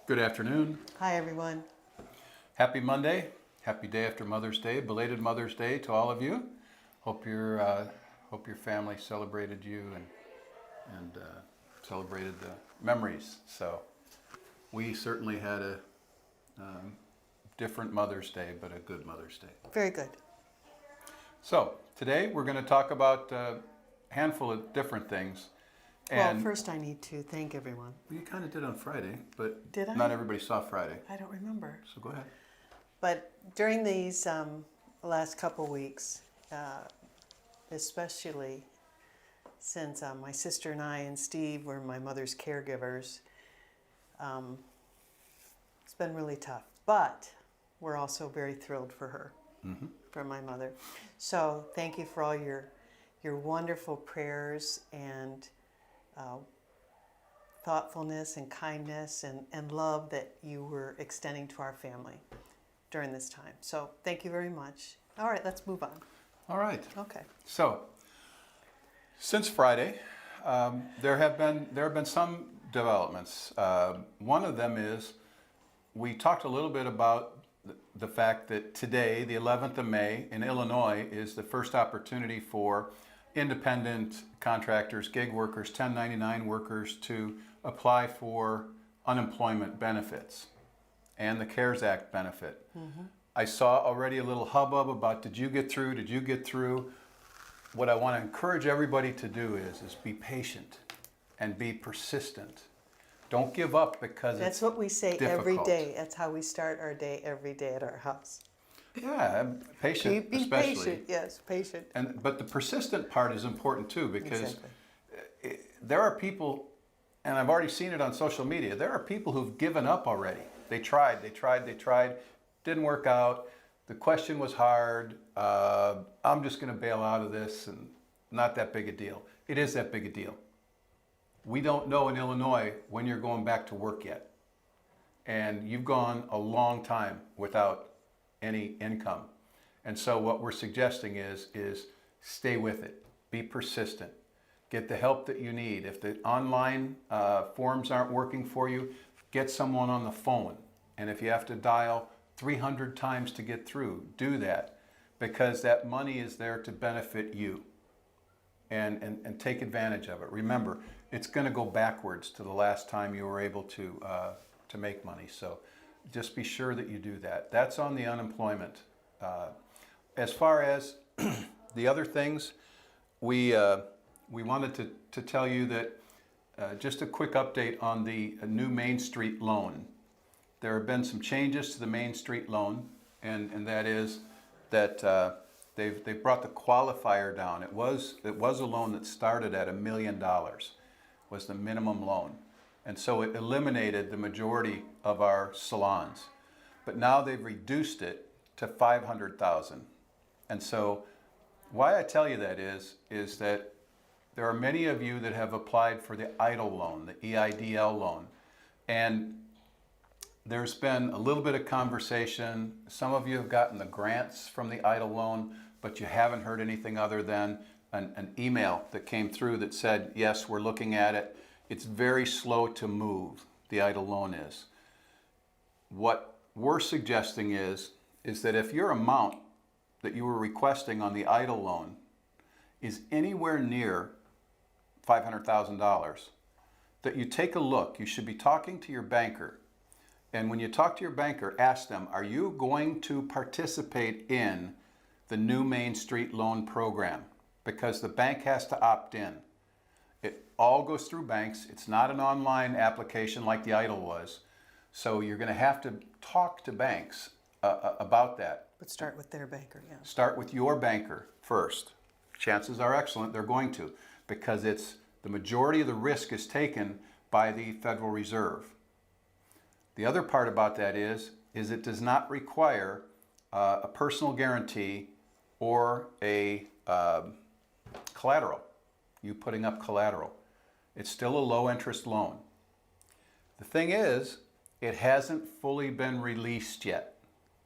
Good afternoon. Hi, everyone. Happy Monday. Happy day after Mother's Day. Belated Mother's Day to all of you. Hope your family celebrated you and celebrated the memories. So we certainly had a different Mother's Day, but a good Mother's Day. Very good. So today we're going to talk about a handful of different things. Well, first I need to thank everyone. You kind of did on Friday, but Did I? not everybody saw Friday. I don't remember. So go ahead. But during these last couple weeks, especially since my sister and I and Steve were my mother's caregivers, it's been really tough. But we're also very thrilled for her, for my mother. So thank you for all your wonderful prayers and thoughtfulness and kindness and love that you were extending to our family during this time. So thank you very much. All right, let's move on. All right. Okay. So, since Friday, there have been some developments. One of them is we talked a little bit about the fact that today, the 11th of May, in Illinois, is the first opportunity for independent contractors, gig workers, 1099 workers to apply for unemployment benefits and the CARES Act benefit. I saw already a little hubbub about did you get through, did you get through? What I want to encourage everybody to do is be patient and be persistent. Don't give up because That's what we say difficult. every day. That's how we start our day every day at our house. Yeah, patient Be especially. patient, yes, patient. But the persistent part is important too, because Exactly. there are people, and I've already seen it on social media, there are people who've given up already. They tried, didn't work out. The question was hard. I'm just going to bail out of this, and not that big a deal. It is that big a deal. We don't know in Illinois when you're going back to work yet. And you've gone a long time without any income. And so what we're suggesting is stay with it. Be persistent. Get the help that you need. If the online forms aren't working for you, get someone on the phone. And if you have to dial 300 times to get through, do that, because that money is there to benefit you. And take advantage of it. Remember, it's going to go backwards to the last time you were able to make money. So just be sure that you do that. That's on the unemployment. As far as the other things, we wanted to tell you that just a quick update on the new Main Street loan. There have been some changes to the Main Street loan, and that is that they've brought the qualifier down. It was a loan that started at $1 million, was the minimum loan. And so it eliminated the majority of our salons. But now they've reduced it to $500,000. And so why I tell you that is that there are many of you that have applied for the EIDL loan, the EIDL loan. And there's been a little bit of conversation. Some of you have gotten the grants from the EIDL loan, but you haven't heard anything other than an email that came through that said, yes, we're looking at it. It's very slow to move, the EIDL loan is. What we're suggesting is that if your amount that you were requesting on the EIDL loan is anywhere near $500,000, that you take a look. You should be talking to your banker. And when you talk to your banker, ask them, are you going to participate in the new Main Street loan program? Because the bank has to opt in. It all goes through banks. It's not an online application like the EIDL was. So you're going to have to talk to banks about that. But start with their banker, yeah. Start with your banker first. Chances are excellent they're going to, because the majority of the risk is taken by the Federal Reserve. The other part about that is it does not require a personal guarantee or a collateral. You putting up collateral. It's still a low interest loan. The thing is, it hasn't fully been released yet.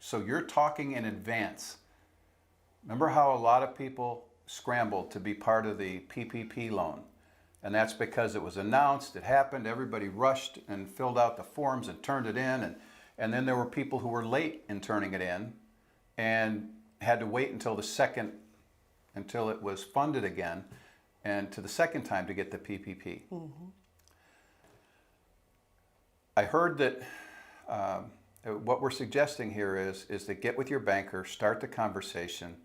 So you're talking in advance. Remember how a lot of people scrambled to be part of the PPP loan? And that's because it was announced, it happened, everybody rushed and filled out the forms and turned it in. And then there were people who were late in turning it in and had to wait until until it was funded again and to the second time to get the PPP. Mm-hmm. I heard that what we're suggesting here is to get with your banker, start the conversation,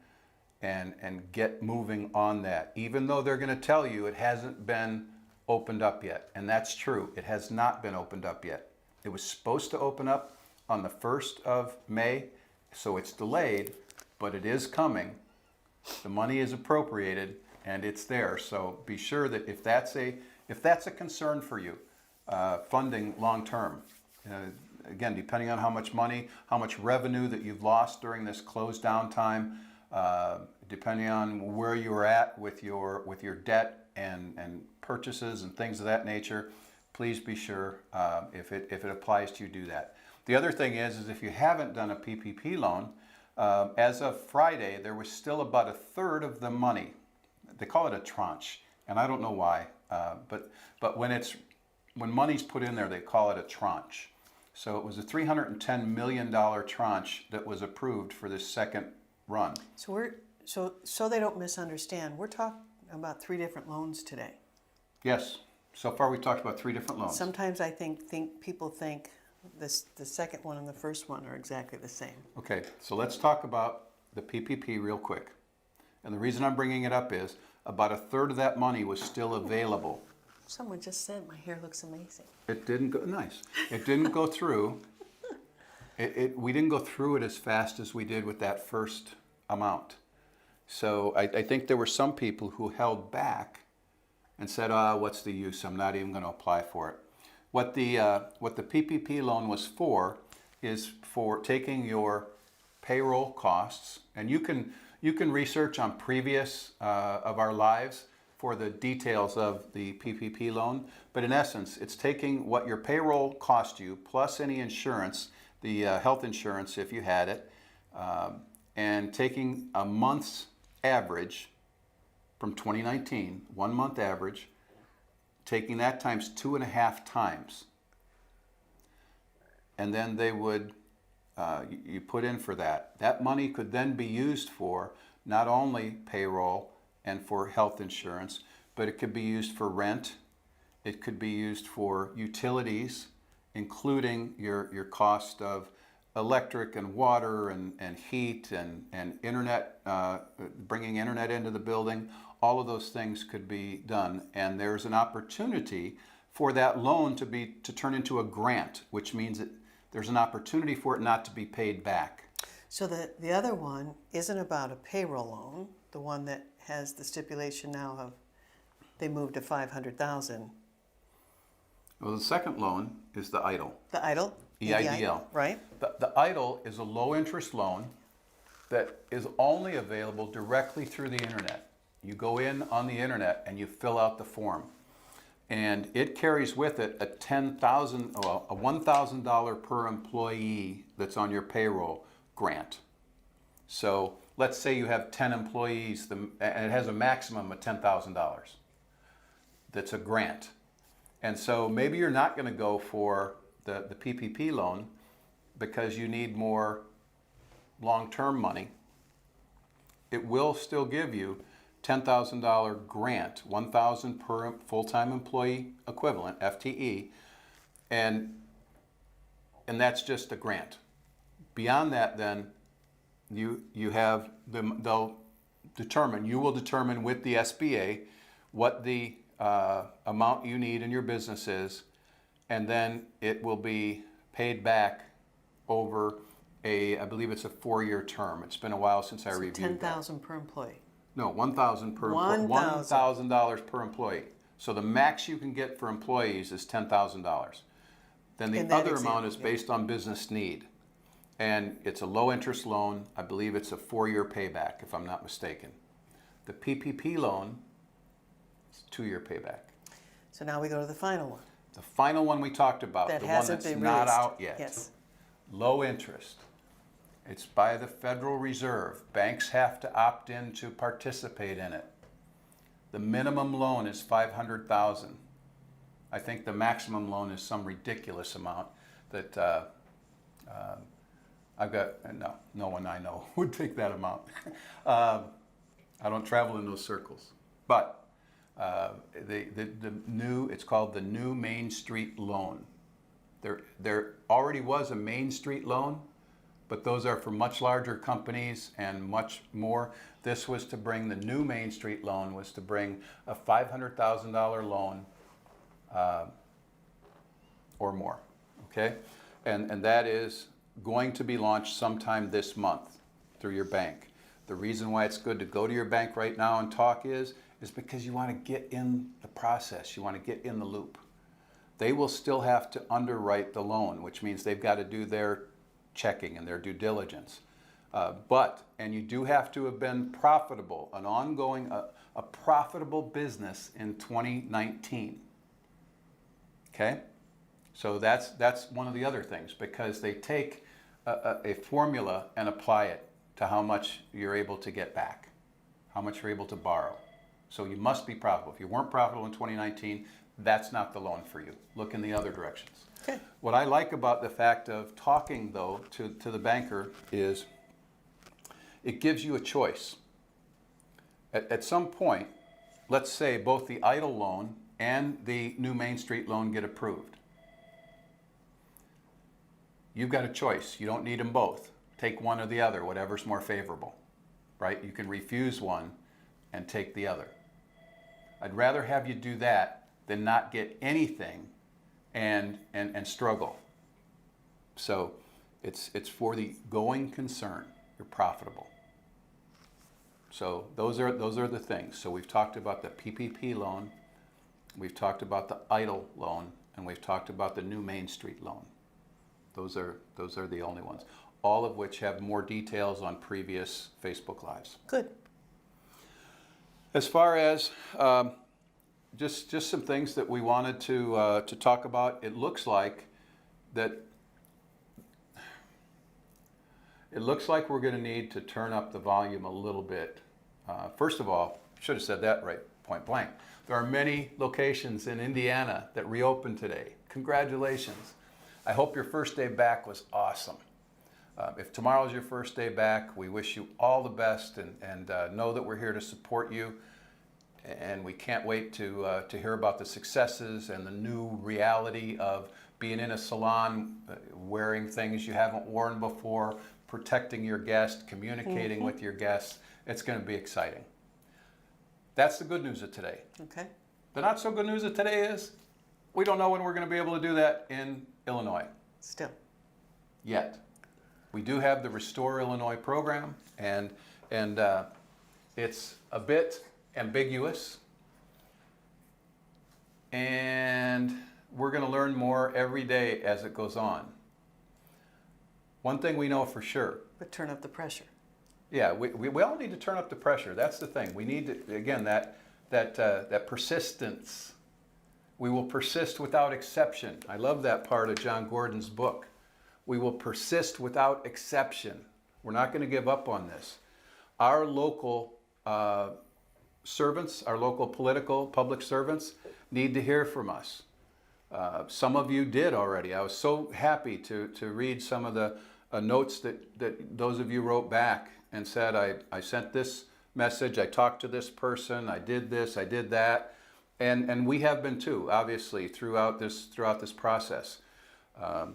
and get moving on that, even though they're going to tell you it hasn't been opened up yet. And that's true. It has not been opened up yet. It was supposed to open up on the 1st of May, so it's delayed, but it is coming. The money is appropriated and it's there. So be sure that if that's a concern for you, funding long term, again, depending on how much money, how much revenue that you've lost during this closed down time, depending on where you are at with your debt and purchases and things of that nature, please be sure if it applies to you, do that. The other thing is if you haven't done a PPP loan, as of Friday, there was still about a third of the money. They call it a tranche, and I don't know why, but when money's put in there, they call it a tranche. So it was a $310 million tranche that was approved for this second run. So they don't misunderstand. We're talking about 3 different loans today. Yes. So far we talked about 3 different loans. Sometimes I think people think the second one and the first one are exactly the same. Okay, so let's talk about the PPP real quick. And the reason I'm bringing it up is about a third of that money was still available. Someone just said my hair looks amazing. It didn't go, nice. It didn't go through. We didn't go through it as fast as we did with that first amount. So I think there were some people who held back and said, what's the use? I'm not even going to apply for it. What the PPP loan was for is for taking your payroll costs, and you can research on previous of our lives for the details of the PPP loan. But in essence, it's taking what your payroll cost you plus any insurance, the health insurance if you had it, and taking a month's average from 2019, 1 month average, taking that times 2.5 times. And then they would, you put in for that. That money could then be used for not only payroll and for health insurance, but it could be used for rent. It could be used for utilities, including your cost of electric and water and heat and internet, bringing internet into the building. All of those things could be done. And there's an opportunity for that loan to turn into a grant, which means that there's an opportunity for it not to be paid back. So the other one isn't about a payroll loan, the one that has the stipulation now of they moved to $500,000. Well, the second loan is the EIDL. The EIDL? EIDL. Right. The EIDL is a low interest loan that is only available directly through the internet. You go in on the internet and you fill out the form. And it carries with it a $1,000 per employee that's on your payroll grant. So let's say you have 10 employees and it has a maximum of $10,000. That's a grant. And so maybe you're not going to go for the PPP loan because you need more long-term money. It will still give you $10,000 grant, $1,000 per full-time employee equivalent, FTE, and that's just a grant. Beyond that, then you have them. You will determine with the SBA what the amount you need in your business is, and then it will be paid back over I believe it's a 4-year term. It's been a while since I reviewed that. $10,000 per employee. No, $1,000 per employee. $1,000 per employee. So the max you can get for employees is $10,000. Then the other amount is based on business need. And it's a low interest loan. I believe it's a 4-year payback, if I'm not mistaken. The PPP loan is a 2-year payback. So now we go to the final one. The final one we talked about, That the one hasn't that's been not released. out yet. Yes. Low interest. It's by the Federal Reserve. Banks have to opt in to participate in it. The minimum loan is $500,000. I think the maximum loan is some ridiculous amount that I've got. No one I know would take that amount. I don't travel in those circles. But it's called the new Main Street loan. There already was a Main Street loan, but those are for much larger companies and much more. This was to bring, the new Main Street loan was to bring a $500,000 loan or more, okay? And that is going to be launched sometime this month through your bank. The reason why it's good to go to your bank right now and talk is because you want to get in the process. You want to get in the loop. They will still have to underwrite the loan, which means they've got to do their checking and their due diligence. And you do have to have been profitable, an ongoing, a profitable business in 2019. Okay? So that's one of the other things, because they take a formula and apply it to how much you're able to get back, how much you're able to borrow. So you must be profitable. If you weren't profitable in 2019, that's not the loan for you. Look in the other directions. Okay. What I like about the fact of talking, though, to the banker is it gives you a choice. At some point, let's say both the EIDL loan and the new Main Street loan get approved. You've got a choice. You don't need them both. Take one or the other, whatever's more favorable, right? You can refuse one and take the other. I'd rather have you do that than not get anything and struggle. So it's for the going concern. You're profitable. So those are the things. So we've talked about the PPP loan, we've talked about the EIDL loan, and we've talked about the new Main Street loan. Those are the only ones. All of which have more details on previous Facebook Lives. Good. As far as just some things that we wanted to talk about, it looks like we're going to need to turn up the volume a little bit. First of all, I should have said that right point blank. There are many locations in Indiana that reopened today. Congratulations. I hope your first day back was awesome. If tomorrow's your first day back, we wish you all the best, and know that we're here to support you. And we can't wait to hear about the successes and the new reality of being in a salon, wearing things you haven't worn before, protecting your guest, communicating with your guests. It's going to be exciting. That's the good news of today. Okay. The not so good news of today is we don't know when we're going to be able to do that in Illinois. Still. Yet. We do have the Restore Illinois program, and it's a bit ambiguous, and we're going to learn more every day as it goes on. One thing we know for sure. But turn up the pressure. Yeah, we all need to turn up the pressure. That's the thing. We need to, again, that persistence. We will persist without exception. I love that part of John Gordon's book. We will persist without exception. We're not going to give up on this. Our local servants, our local public servants, need to hear from us. Some of you did already. I was so happy to read some of the notes that those of you wrote back and said, I sent this message, I talked to this person, I did this, I did that. And we have been too, obviously, throughout this process. I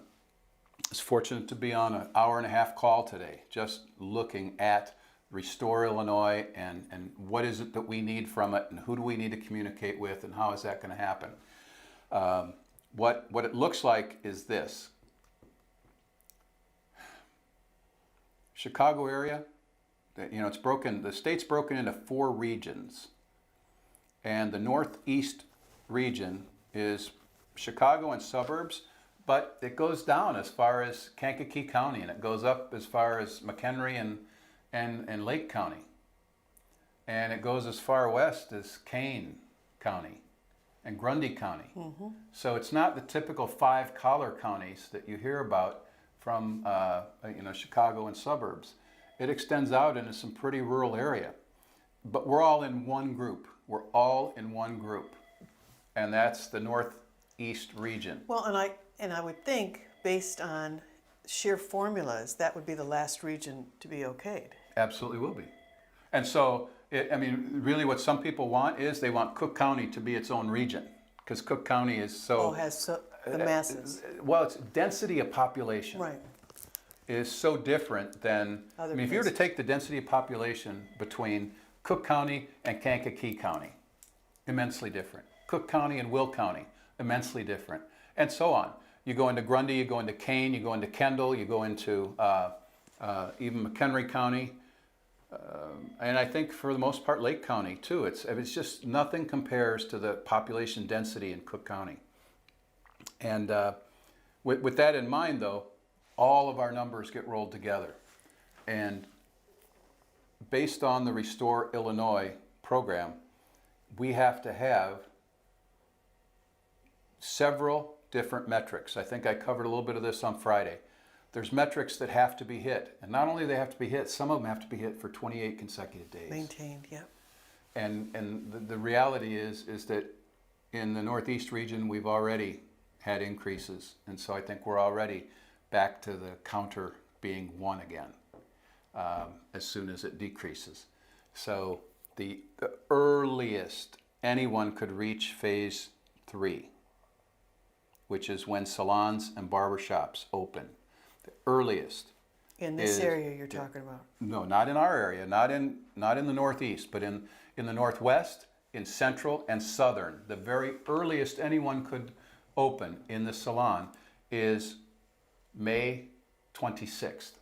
was fortunate to be on an hour-and-a-half call today, just looking at Restore Illinois and what is it that we need from it, and who do we need to communicate with, and how is that going to happen. What it looks like is this. Chicago area, it's broken. The state's broken into 4 regions, and the northeast region is Chicago and suburbs, but it goes down as far as Kankakee County, and it goes up as far as McHenry and Lake County, and it goes as far west as Kane County and Grundy County. Mm-hmm. So it's not the typical 5 collar counties that you hear about from Chicago and suburbs. It extends out into some pretty rural area, but we're all in one group. We're all in one group, and that's the Northeast region. Well, and I would think, based on sheer formulas, that would be the last region to be okayed. Absolutely will be. And so, I mean, really what some people want is they want Cook County to be its own region, because Cook County is so... The masses. Well, it's density of population. Right. Is so different than, Other if you were to places. take the density of population between Cook County and Kankakee County, immensely different. Cook County and Will County, immensely different. And so on. You go into Grundy, you go into Kane, you go into Kendall, you go into even McHenry County, and I think for the most part Lake County too. It's just nothing compares to the population density in Cook County. And with that in mind though, all of our numbers get rolled together. And based on the Restore Illinois program, we have to have several different metrics. I think I covered a little bit of this on Friday. There's metrics that have to be hit. And not only do they have to be hit, some of them have to be hit for 28 consecutive days. Maintained, yeah. And the reality is that in the Northeast region, we've already had increases. And so I think we're already back to the counter being 1 again, as soon as it decreases. So the earliest anyone could reach phase 3, which is when salons and barbershops open. The earliest. In this area you're talking about. No, not in our area, not in the Northeast, but in the Northwest, in Central and Southern. The very earliest anyone could open in the salon is May 26th.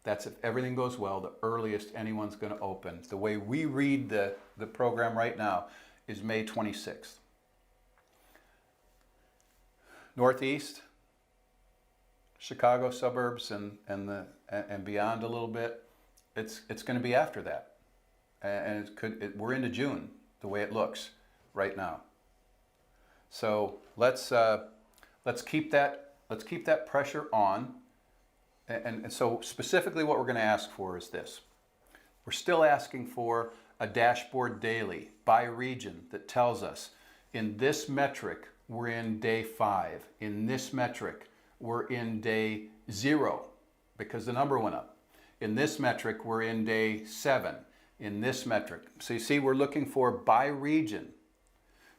That's if everything goes well, the earliest anyone's going to open. The way we read the program right now is May 26th. Northeast, Chicago suburbs and beyond a little bit, it's going to be after that. And we're into June, the way it looks right now. So let's keep that pressure on. And so specifically what we're going to ask for is this. We're still asking for a dashboard daily by region that tells us in this metric we're in day 5. In this metric we're in day 0 because the number went up. In this metric we're in day 7. In this metric. So you see, we're looking for by region,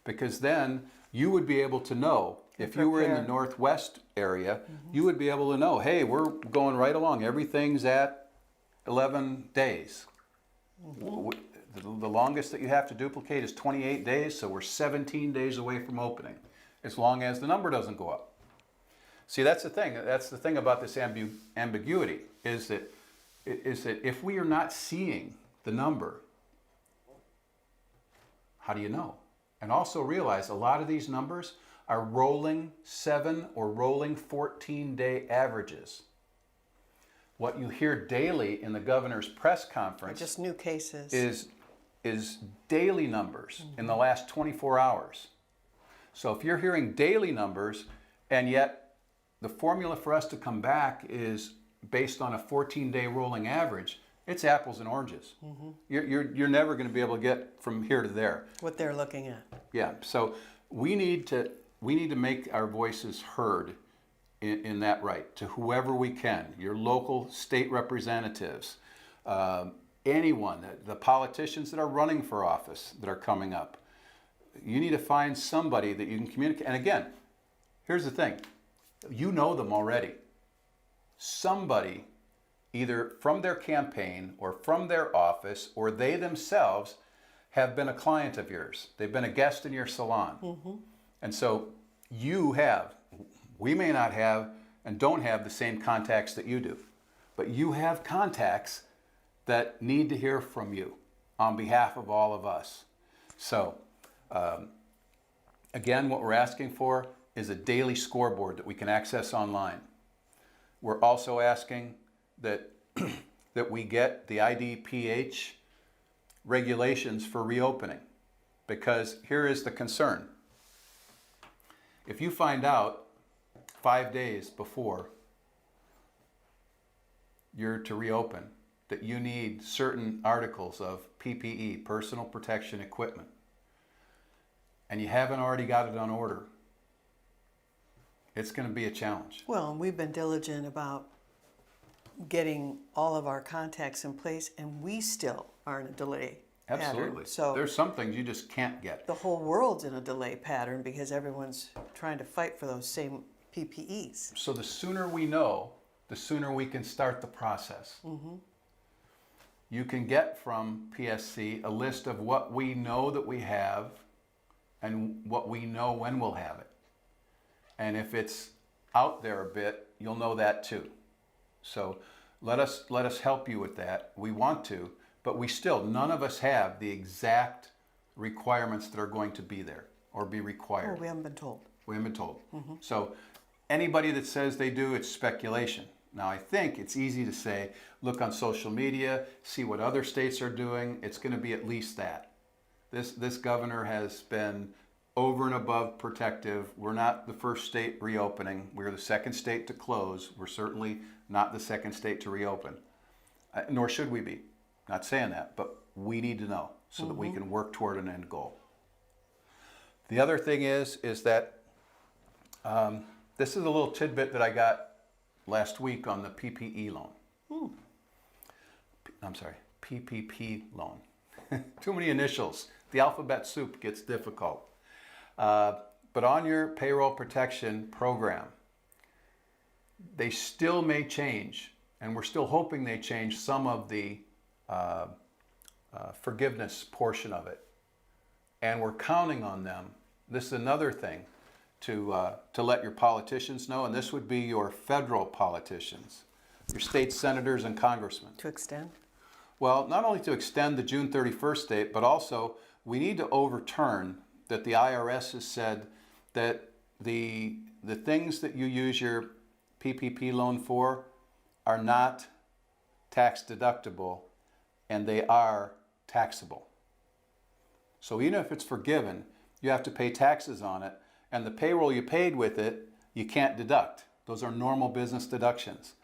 because then you would be able to know, if you were in the Northwest area, you would be able to know, hey, we're going right along. Everything's at 11 days. The longest that you have to duplicate is 28 days, so we're 17 days away from opening, as long as the number doesn't go up. See, that's the thing. That's the thing about this ambiguity, is that if we are not seeing the number, how do you know? And also realize a lot of these numbers are rolling 7 or rolling 14-day averages. What you hear daily in the governor's press conference Just new cases. is daily numbers in the last 24 hours. So if you're hearing daily numbers and yet the formula for us to come back is based on a 14-day rolling average, it's apples and oranges. You're never going to be able to get from here to there. What they're looking at. Yeah, so we need to make our voices heard in that right to whoever we can. Your local state representatives, anyone, the politicians that are running for office that are coming up. You need to find somebody that you can communicate. And again, here's the thing. You know them already. Somebody, either from their campaign or from their office or they themselves, have been a client of yours. They've been a guest in your salon. And so we may not have and don't have the same contacts that you do, but you have contacts that need to hear from you on behalf of all of us. So again, what we're asking for is a daily scoreboard that we can access online. We're also asking that that we get the IDPH regulations for reopening, because here is the concern. If you find out 5 days before you're to reopen that you need certain articles of PPE, personal protection equipment, and you haven't already got it on order, it's going to be a challenge. Well, we've been diligent about getting all of our contacts in place, and we still are in a delay Absolutely. pattern. So there's some things you just can't get. the whole world's in a delay pattern because everyone's trying to fight for those same PPEs. So the sooner we know, the sooner we can start the process. You can get from PSC a list of what we know that we have and what we know when we'll have it. And if it's out there a bit, you'll know that too. So let us help you with that. We want to, but we still, none of us have the exact requirements that are going to be there or be required. Oh, we haven't been told. We haven't been told. So anybody that says they do, it's speculation. Now I think it's easy to say, look on social media, see what other states are doing. It's going to be at least that. This governor has been over and above protective. We're not the first state reopening. We're the second state to close. We're certainly not the second state to reopen, nor should we be. Not saying that, but we need to know so that we can work toward an end goal. The other thing is that this is a little tidbit that I got last week on the PPE loan. I'm sorry, PPP loan. Too many initials. The alphabet soup gets difficult. But on your payroll protection program, they still may change, and we're still hoping they change some of the forgiveness portion of it. And we're counting on them. This is another thing to let your politicians know, and this would be your federal politicians, your state senators and congressmen. To extend? Well, not only to extend the June 31st date, but also we need to overturn that the IRS has said that the things that you use your PPP loan for are not tax deductible and they are taxable. So even if it's forgiven, you have to pay taxes on it, and the payroll you paid with it, you can't deduct. Those are normal business deductions.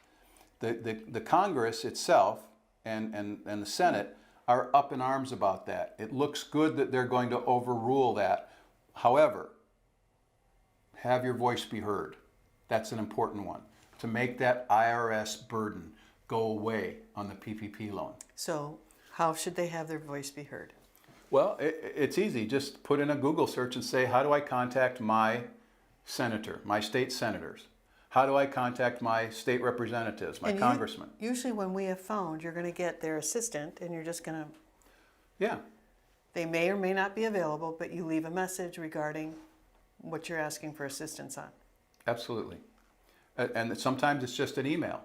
The Congress itself and the Senate are up in arms about that. It looks good that they're going to overrule that. However, have your voice be heard. That's an important one. To make that IRS burden go away on the PPP loan. So how should they have their voice be heard? Well, it's easy. Just put in a Google search and say, how do I contact my senator, my state senators? How do I contact my state representatives, my congressmen? Usually when we have phones, you're going to get their assistant and you're just going to... Yeah. They may or may not be available, but you leave a message regarding what you're asking for assistance on. Absolutely. And sometimes it's just an email.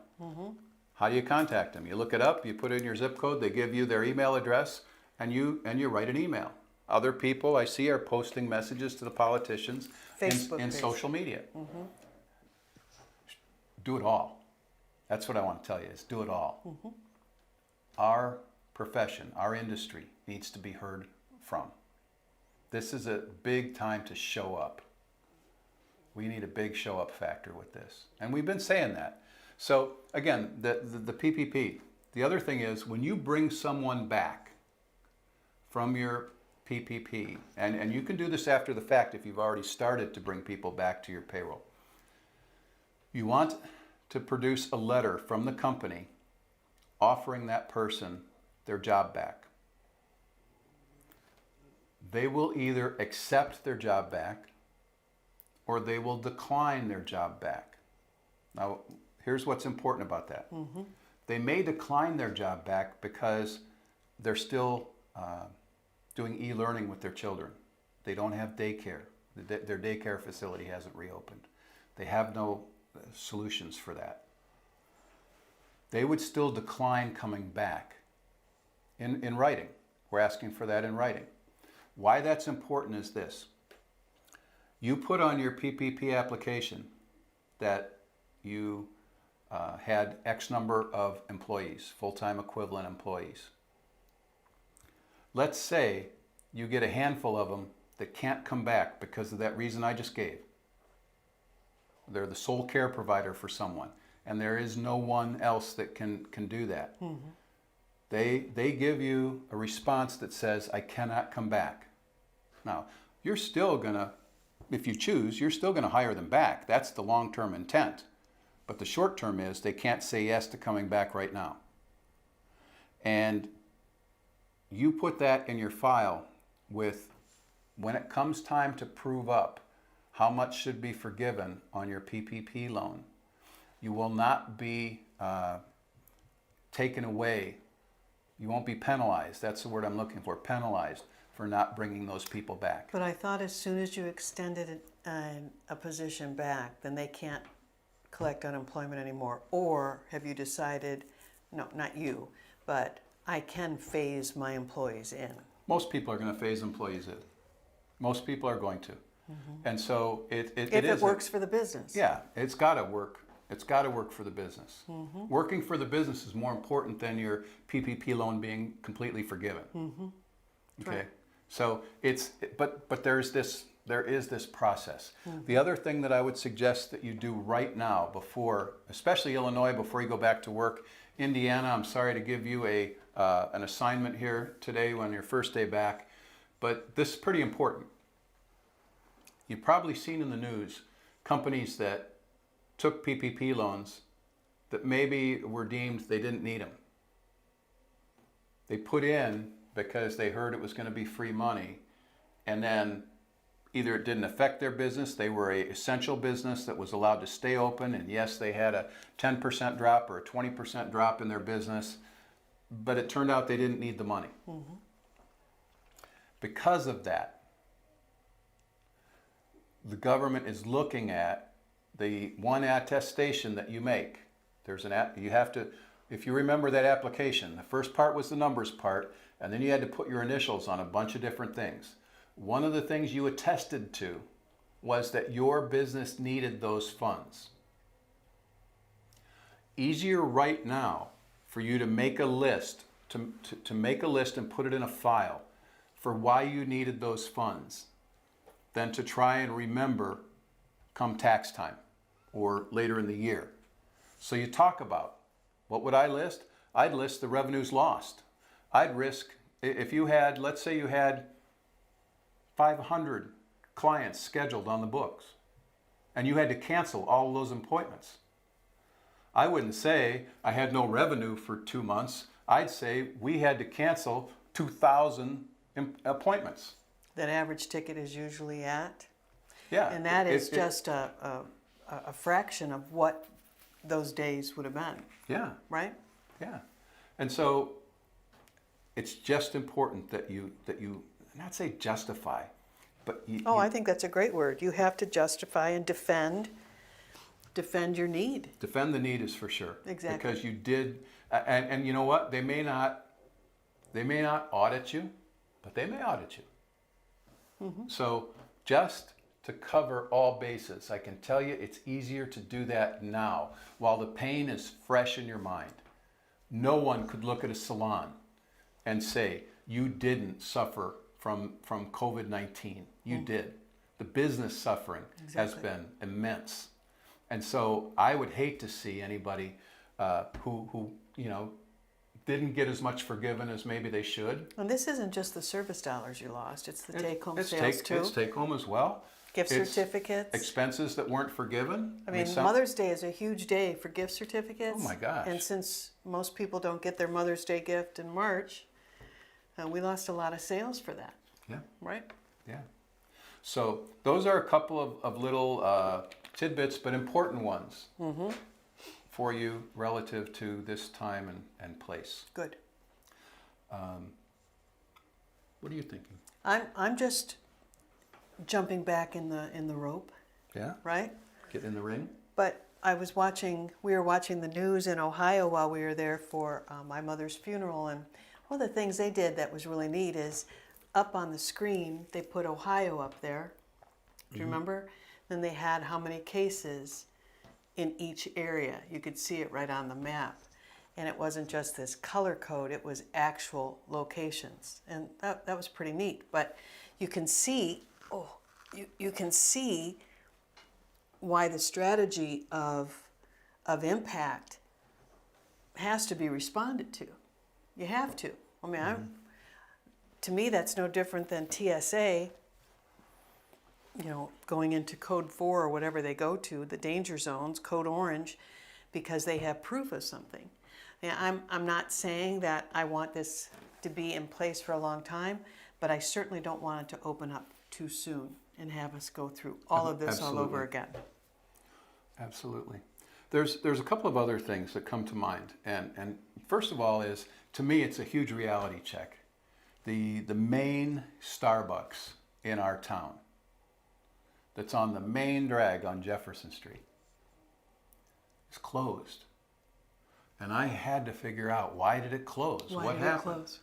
How do you contact them? You look it up, you put in your zip code, they give you their email address, and you write an email. Other people I see are posting messages to the politicians in social media. Do it all. That's what I want to tell you, is do it all. Our profession, our industry needs to be heard from. This is a big time to show up. We need a big show up factor with this. And we've been saying that. So again, the PPP. The other thing is when you bring someone back from your PPP, and you can do this after the fact if you've already started to bring people back to your payroll. You want to produce a letter from the company offering that person their job back. They will either accept their job back or they will decline their job back. Now, here's what's important about that. They may decline their job back because they're still doing e-learning with their children. They don't have daycare. Their daycare facility hasn't reopened. They have no solutions for that. They would still decline coming back in writing. We're asking for that in writing. Why that's important is this. You put on your PPP application that you had X number of employees, full-time equivalent employees. Let's say you get a handful of them that can't come back because of that reason I just gave. They're the sole care provider for someone, and there is no one else that can do that. They give you a response that says, I cannot come back. Now, you're still going to, if you choose, you're still going to hire them back. That's the long-term intent. But the short term is they can't say yes to coming back right now. And you put that in your file with, when it comes time to prove up how much should be forgiven on your PPP loan, you will not be taken away. You won't be penalized. That's the word I'm looking for, penalized, for not bringing those people back. But I thought as soon as you extended a position back, then they can't collect unemployment anymore. Or have you decided, no, not you, but I can phase my employees in? Most people are going to phase employees in. Most people are going to. And so if it works for the business. Yeah, it's got to work. It's got to work for the business. Working for the business is more important than your PPP loan being completely forgiven. Okay, Right. so but there is this process. The other thing that I would suggest that you do right now, before, especially Illinois, before you go back to work. Indiana, I'm sorry to give you an assignment here today on your first day back, but this is pretty important. You've probably seen in the news companies that took PPP loans that maybe were deemed they didn't need them. They put in because they heard it was going to be free money, and then either it didn't affect their business, they were an essential business that was allowed to stay open, and yes, they had a 10% drop or a 20% drop in their business, but it turned out they didn't need the money. Because of that, the government is looking at the one attestation that you make. You have to, if you remember that application, the first part was the numbers part, and then you had to put your initials on a bunch of different things. One of the things you attested to was that your business needed those funds. Easier right now for you to make a list, to make a list and put it in a file for why you needed those funds than to try and remember come tax time or later in the year. So you talk about, what would I list? I'd list the revenues lost. I'd risk, if you had, let's say you had 500 clients scheduled on the books and you had to cancel all of those appointments. I wouldn't say I had no revenue for 2 months. I'd say we had to cancel 2,000 appointments. That average ticket is usually at. Yeah. And that is just a fraction of what those days would have been. Yeah. Right? Yeah. And so it's just important that you not say justify, but I think that's a great word. You have to justify and defend your need. Defend the need is for sure. Exactly. Because you did, and you know what? They may not audit you, but they may audit you. So just to cover all bases, I can tell you it's easier to do that now while the pain is fresh in your mind. No one could look at a salon and say, you didn't suffer from COVID-19. You did. The business suffering has been immense. And so I would hate to see anybody who didn't get as much forgiven as maybe they should. And this isn't just the service dollars you lost, it's the take-home sales too. It's take-home as well. Gift certificates. Expenses that weren't forgiven. I mean, Mother's Day is a huge day for gift certificates. Oh my gosh. And since most people don't get their Mother's Day gift in March, we lost a lot of sales for that. Yeah. Right? Yeah. So those are a couple of little tidbits, but important ones for you relative to this time and place. Good. What are you thinking? I'm just jumping back in the rope. Yeah. Right? Get in the ring. But we were watching the news in Ohio while we were there for my mother's funeral, and one of the things they did that was really neat is up on the screen they put Ohio up there. Do you remember? Then they had how many cases in each area. You could see it right on the map. And it wasn't just this color code, it was actual locations. And that was pretty neat. But you can see, you can see why the strategy of impact has to be responded to. You have to. I mean, to me, that's no different than TSA, going into code 4 or whatever they go to, the danger zones, code orange, because they have proof of something. I'm not saying that I want this to be in place for a long time, but I certainly don't want it to open up too soon and have us go through all of this all over again. Absolutely. There's a couple of other things that come to mind. And first of all is, to me, it's a huge reality check. The main Starbucks in our town that's on the main drag on Jefferson Street is closed. And I had to figure out, why did it close? Why what did happened? it close?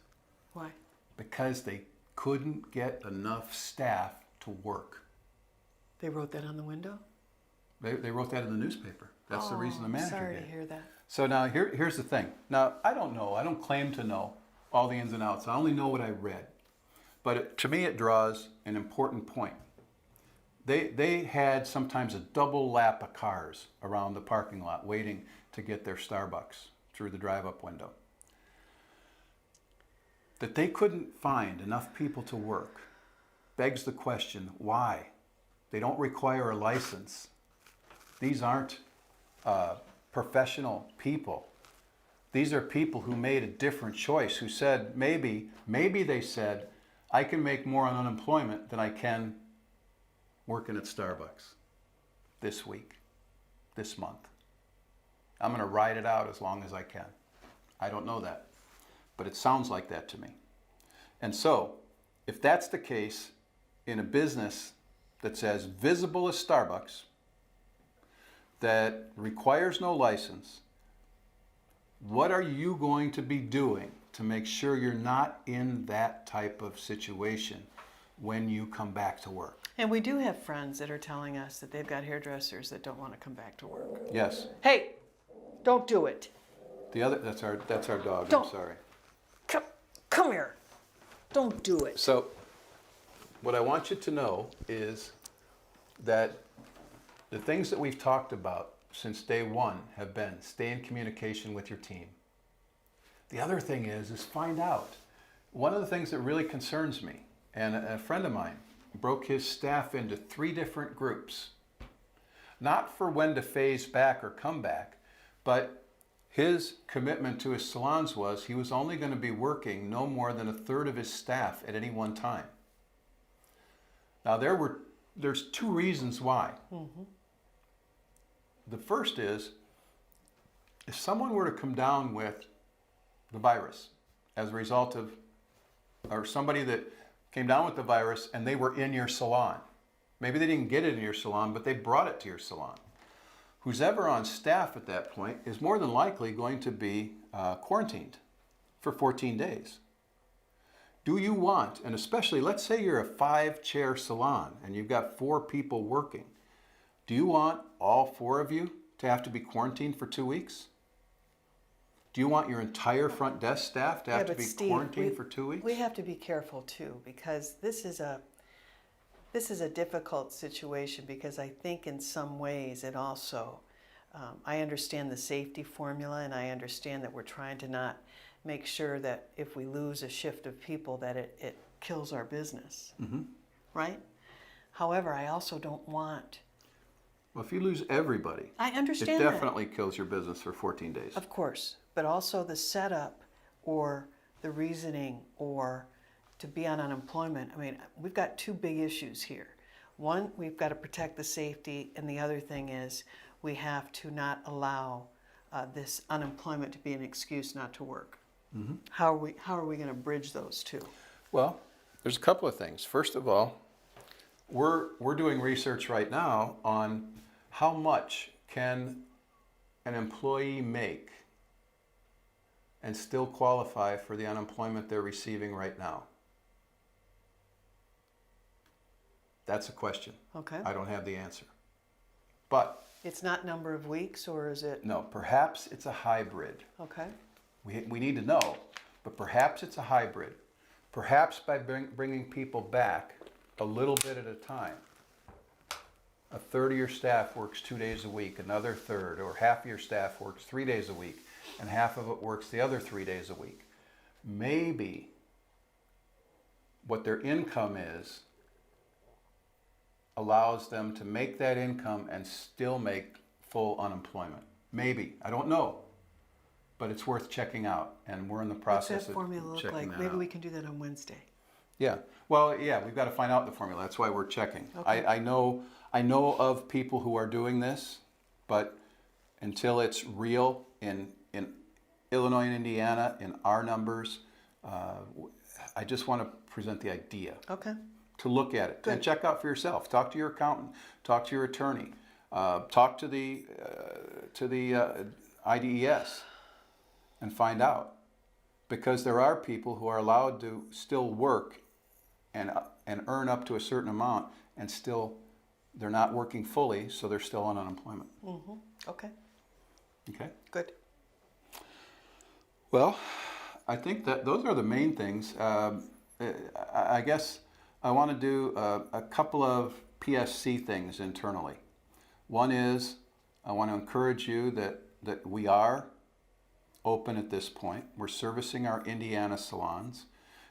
Why? Because they couldn't get enough staff to work. They wrote that on the window? They wrote that in the newspaper. That's the reason the manager Sorry gave. to hear that. So now here's the thing. Now, I don't know. I don't claim to know all the ins and outs. I only know what I read. But to me, it draws an important point. They had sometimes a double lap of cars around the parking lot waiting to get their Starbucks through the drive-up window. That they couldn't find enough people to work begs the question, why? They don't require a license. These aren't professional people. These are people who made a different choice, who said, maybe they said, I can make more on unemployment than I can working at Starbucks this week, this month. I'm going to ride it out as long as I can. I don't know that, but it sounds like that to me. And so, if that's the case in a business that's as visible as Starbucks, that requires no license, what are you going to be doing to make sure you're not in that type of situation when you come back to work? And we do have friends that are telling us that they've got hairdressers that don't want to come back to work. Yes. Hey, don't do it. That's our dog. Don't. I'm sorry. Come here. Don't do it. So, what I want you to know is that the things that we've talked about since day one have been stay in communication with your team. The other thing is find out. One of the things that really concerns me, and a friend of mine broke his staff into 3 different groups, not for when to phase back or come back, but his commitment to his salons was he was only going to be working no more than 1/3 of his staff at any one time. Now there's 2 reasons why. Mm-hmm. The first is, if someone were to come down with the virus as a result of, or somebody that came down with the virus and they were in your salon, maybe they didn't get it in your salon, but they brought it to your salon. Who's ever on staff at that point is more than likely going to be quarantined for 14 days. Do you want, and especially let's say you're a 5-chair salon and you've got 4 people working, do you want all 4 of you to have to be quarantined for 2 weeks? Do you want your entire front desk staff to have to be quarantined for 2 weeks? We have to be careful too, because this is a difficult situation, because I think in some ways it also, I understand the safety formula, and I understand that we're trying to not make sure that if we lose a shift of people that it kills our business, right? However, I also don't want... Well, if you lose everybody, I understand it definitely kills your business for 14 days. Of course, but also the setup or the reasoning or to be on unemployment. I mean, we've got 2 big issues here. One, we've got to protect the safety, and the other thing is we have to not allow this unemployment to be an excuse not to work. Mm-hmm. How are we going to bridge those 2? Well, there's a couple of things. First of all, we're doing research right now on how much can an employee make and still qualify for the unemployment they're receiving right now. That's a question. Okay. I don't have the answer. But it's not number of weeks, or is it? No, perhaps it's a hybrid. Okay. We need to know, but perhaps it's a hybrid. Perhaps by bringing people back a little bit at a time. 1/3 of your staff works 2 days a week, another 1/3, or half of your staff works 3 days a week, and half of it works the other 3 days a week. maybe what their income is allows them to make that income and still make full unemployment. Maybe. I don't know. But it's worth checking out, and we're in the What's process that of formula look checking like? that Maybe out. we can do that on Wednesday. Yeah. Well, yeah, we've got to find out the formula. That's why we're checking. Okay. I know of people who are doing this, but until it's real in Illinois and Indiana, in our numbers, I just want to present the idea. Okay. To look at it Good. and check out for yourself. Talk to your accountant. Talk to your attorney. Talk to the IDES and find out, because there are people who are allowed to still work and earn up to a certain amount, and still they're not working fully, so they're still on unemployment. Mm-hmm. Okay. Okay. Good. Well, I think that those are the main things. I guess I want to do a couple of PSC things internally. One is I want to encourage you that we are open at this point. We're servicing our Indiana salons.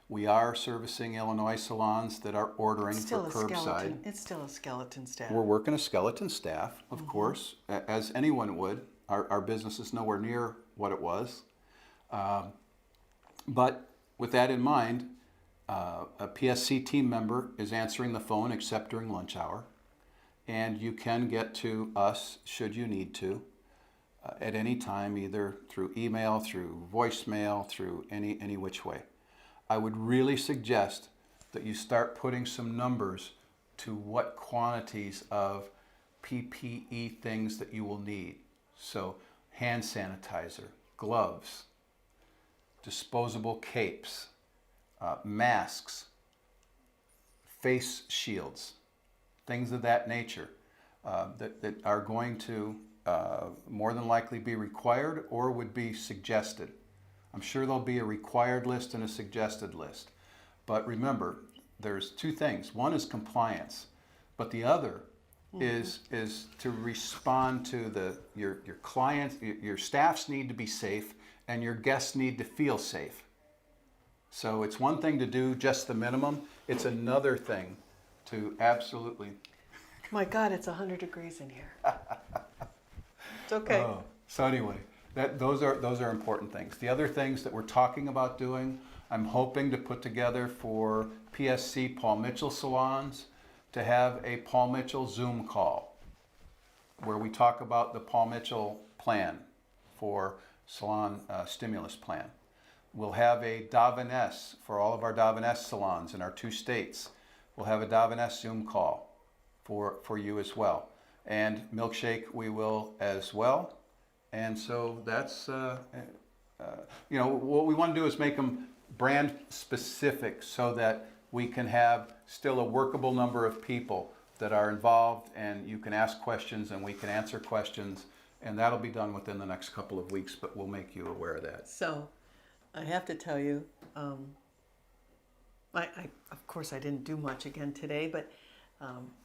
We are servicing Illinois salons that are ordering Still for a curbside. skeleton. It's still a skeleton staff. We're working a skeleton staff, of course, as anyone would. Our business is nowhere near what it was. But with that in mind, a PSC team member is answering the phone except during lunch hour. And you can get to us should you need to at any time, either through email, through voicemail, through any which way. I would really suggest that you start putting some numbers to what quantities of PPE things that you will need. So hand sanitizer, gloves, disposable capes, masks, face shields, things of that nature that are going to more than likely be required or would be suggested. I'm sure there'll be a required list and a suggested list. But remember, there's two things. One is compliance, but the other is to respond to your clients, your staffs need to be safe, and your guests need to feel safe. So it's one thing to do just the minimum. It's another thing to absolutely. My God, it's 100 degrees in here. It's okay. So anyway, those are important things. The other things that we're talking about doing, I'm hoping to put together for PSC Paul Mitchell salons to have a Paul Mitchell Zoom call where we talk about the Paul Mitchell plan for salon stimulus plan. We'll have a Davines for all of our Davines salons in our 2 states. We'll have a Davines Zoom call for you as well. And Milkshake we will as well. And so that's, what we want to do is make them brand specific so that we can have still a workable number of people that are involved, and you can ask questions and we can answer questions, and that'll be done within the next couple of weeks, but we'll make you aware of that. So, I have to tell you, I of course I didn't do much again today, but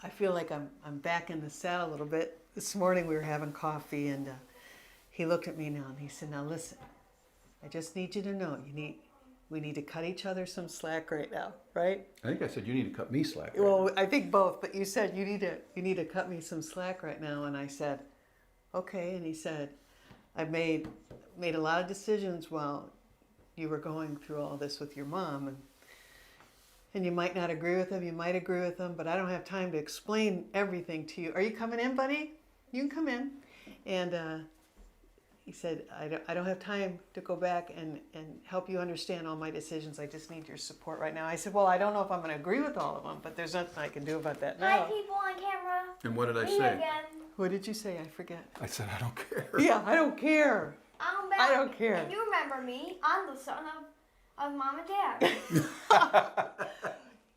I feel like I'm back in the saddle a little bit. This morning we were having coffee, and he looked at me now and he said, "Now listen, I just need you to know we need to cut each other some slack right now, right?" I think I said you need to cut me slack. Right Well, now. I think both, but you said you need to cut me some slack right now, and I said, "Okay." And he said, "I've made a lot of decisions while you were going through all this with your mom, and you might not agree with them, you might agree with them, but I don't have time to explain everything to you. Are you coming in, buddy? You can come in." And he said, I don't have time to go back and help you understand all my decisions. I just need your support right now. I said, well, I don't know if I'm going to agree with all of them, but there's nothing I can do about that Hi, now. people on camera. And what did I Me say? again. What did you say? I forget. I said I don't care. Yeah, I don't care. I'm back. I don't care. And you remember me? I'm the son of Mom and Dad.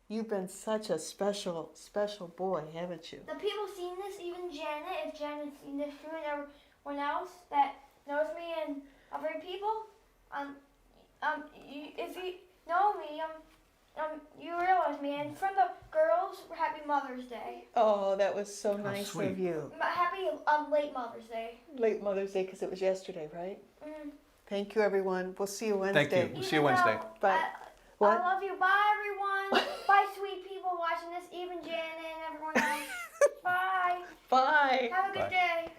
You've been such a special boy, haven't you? The people seen this, even Janet, if Janet's seen this too, and everyone else that knows me and other people, if you know me, you realize me. And from the girls, Happy Mother's Day. Oh, that was so nice sweet. of you. Happy late Mother's Day. Late Mother's Day, because it was yesterday, right? Thank you, everyone. We'll see you Wednesday. Thank you. We'll see you Wednesday. Bye. I What? love you. Bye, everyone. Bye, sweet people watching this, even Janet and everyone else. Bye. Bye. Have a good Bye. day.